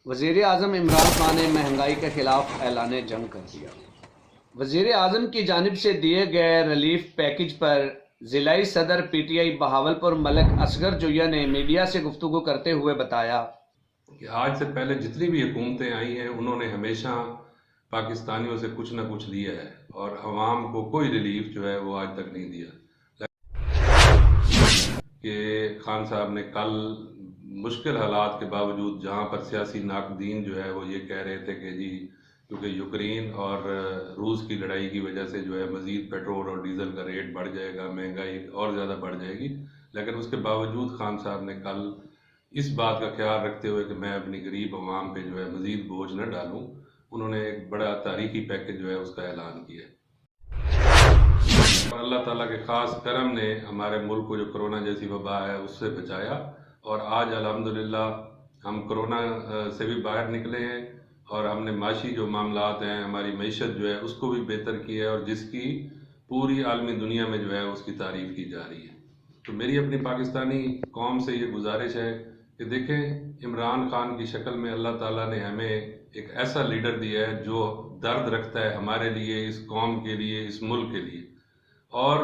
وزیر اعظم عمران خان نے مہنگائی کے خلاف اعلان جنگ کر دیا۔ وزیر اعظم کی جانب سے دیے گئے ریلیف پیکج پر ضلعی صدر پی ٹی آئی بہاولپور ملک اصغر جویہ نے میڈیا سے گفتگو کرتے ہوئے بتایا کہ آج سے پہلے جتنی بھی حکومتیں آئی ہیں انہوں نے ہمیشہ پاکستانیوں سے کچھ نہ کچھ لیا ہے اور عوام کو کوئی ریلیف جو ہے وہ آج تک نہیں دیا۔ کہ خان صاحب نے کل مشکل حالات کے باوجود جہاں پر سیاسی ناقدین جو ہے وہ یہ کہہ رہے تھے کہ جی کیونکہ یوکرین اور روس کی لڑائی کی وجہ سے جو ہے مزید پیٹرول اور ڈیزل کا ریٹ بڑھ جائے گا، مہنگائی اور زیادہ بڑھ جائے گی، لیکن اس کے باوجود خان صاحب نے کل اس بات کا خیال رکھتے ہوئے کہ میں اپنی غریب عوام پہ جو ہے مزید بوجھ نہ ڈالوں، انہوں نے ایک بڑا تاریخی پیکج جو ہے اس کا اعلان کیا۔ اور اللہ تعالیٰ کے خاص کرم نے ہمارے ملک کو جو کرونا جیسی وبا ہے اس سے بچایا، اور آج الحمدللہ ہم کرونا سے بھی باہر نکلے ہیں، اور ہم نے معاشی جو معاملات ہیں، ہماری معیشت جو ہے اس کو بھی بہتر کی ہے، اور جس کی پوری عالمی دنیا میں جو ہے اس کی تعریف کی جا رہی ہے۔ تو میری اپنی پاکستانی قوم سے یہ گزارش ہے کہ دیکھیں عمران خان کی شکل میں اللہ تعالیٰ نے ہمیں ایک ایسا لیڈر دیا ہے جو درد رکھتا ہے ہمارے لیے، اس قوم کے لیے، اس ملک کے لیے۔ اور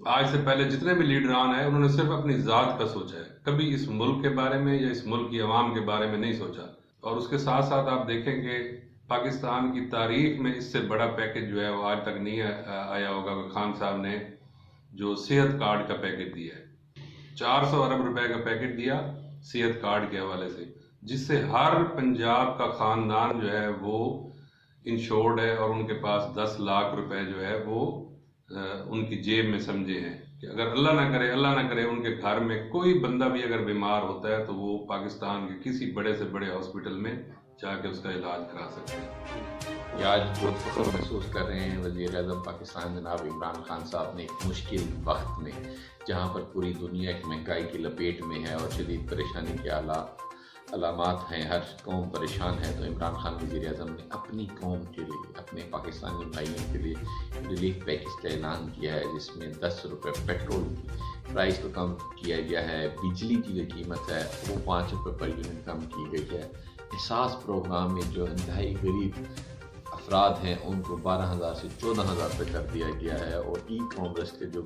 آج سے پہلے جتنے بھی لیڈران ہیں انہوں نے صرف اپنی ذات کا سوچا ہے، کبھی اس ملک کے بارے میں یا اس ملک کی عوام کے بارے میں نہیں سوچا۔ اور اس کے ساتھ ساتھ آپ دیکھیں کہ پاکستان کی تاریخ میں اس سے بڑا پیکج جو ہے وہ آج تک نہیں آیا ہوگا کہ خان صاحب نے جو صحت کارڈ کا پیکج دیا ہے، 400 ارب روپے کا پیکج دیا صحت کارڈ کے حوالے سے، جس سے ہر پنجاب کا خاندان جو ہے وہ انشورڈ ہے، اور ان کے پاس 10 لاکھ روپے جو ہے وہ ان کی جیب میں سمجھے ہیں کہ اگر اللہ نہ کرے ان کے گھر میں کوئی بندہ بھی اگر بیمار ہوتا ہے تو وہ پاکستان کے کسی بڑے سے بڑے ہاسپٹل میں جا کے اس کا علاج کرا سکتے ہیں۔ یہ آج بہت فخر محسوس کر رہے ہیں وزیر اعظم پاکستان جناب عمران خان صاحب نے ایک مشکل وقت میں، جہاں پر پوری دنیا ایک مہنگائی کی لپیٹ میں ہے اور شدید پریشانی کے علامات ہیں، ہر قوم پریشان ہے، تو عمران خان وزیر اعظم نے اپنی قوم کے لیے، اپنے پاکستانی بھائیوں کے لیے ریلیف پیکج کا اعلان کیا ہے، جس میں 10 روپے پیٹرول کی پرائز کو کم کیا گیا ہے، بجلی کی جو قیمت ہے وہ 5 روپے پر یونٹ کم کی گئی ہے۔ احساس پروگرام میں جو انتہائی غریب افراد ہیں ان کو 12,000 سے 14,000 روپے کر دیا گیا ہے، اور ای کامرس کے جو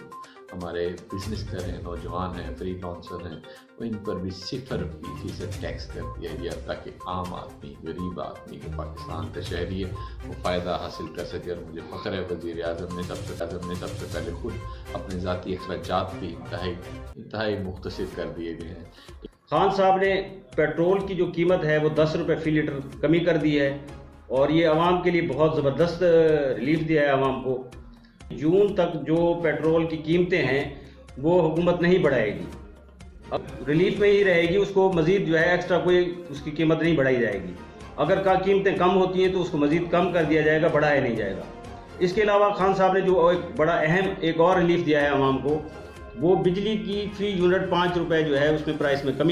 ہمارے بزنس کر ہیں، نوجوان ہیں، فری لانسر ہیں، ان پر بھی 0% ٹیکس کر دیا گیا تاکہ عام آدمی، غریب آدمی جو پاکستان کا شہری ہے وہ فائدہ حاصل کر سکے۔ اور مجھے فخر ہے وزیر اعظم نے سب سے پہلے خود اپنے ذاتی اخراجات بھی انتہائی مختصر کر دیے گئے ہیں۔ خان صاحب نے پیٹرول کی جو قیمت ہے وہ 10 روپے فی لیٹر کمی کر دی ہے، اور یہ عوام کے لیے بہت زبردست ریلیف دیا ہے عوام کو۔ جون تک جو پیٹرول کی قیمتیں ہیں وہ حکومت نہیں بڑھائے گی، اب ریلیف میں ہی رہے گی، اس کو مزید جو ہے ایکسٹرا کوئی اس کی قیمت نہیں بڑھائی جائے گی۔ اگر قیمتیں کم ہوتی ہیں تو اس کو مزید کم کر دیا جائے گا، بڑھایا نہیں جائے گا۔ اس کے علاوہ خان صاحب نے جو ایک بڑا اہم ایک اور ریلیف دیا ہے عوام کو، وہ بجلی کی فی یونٹ 5 روپے جو ہے اس میں پرائس میں کمی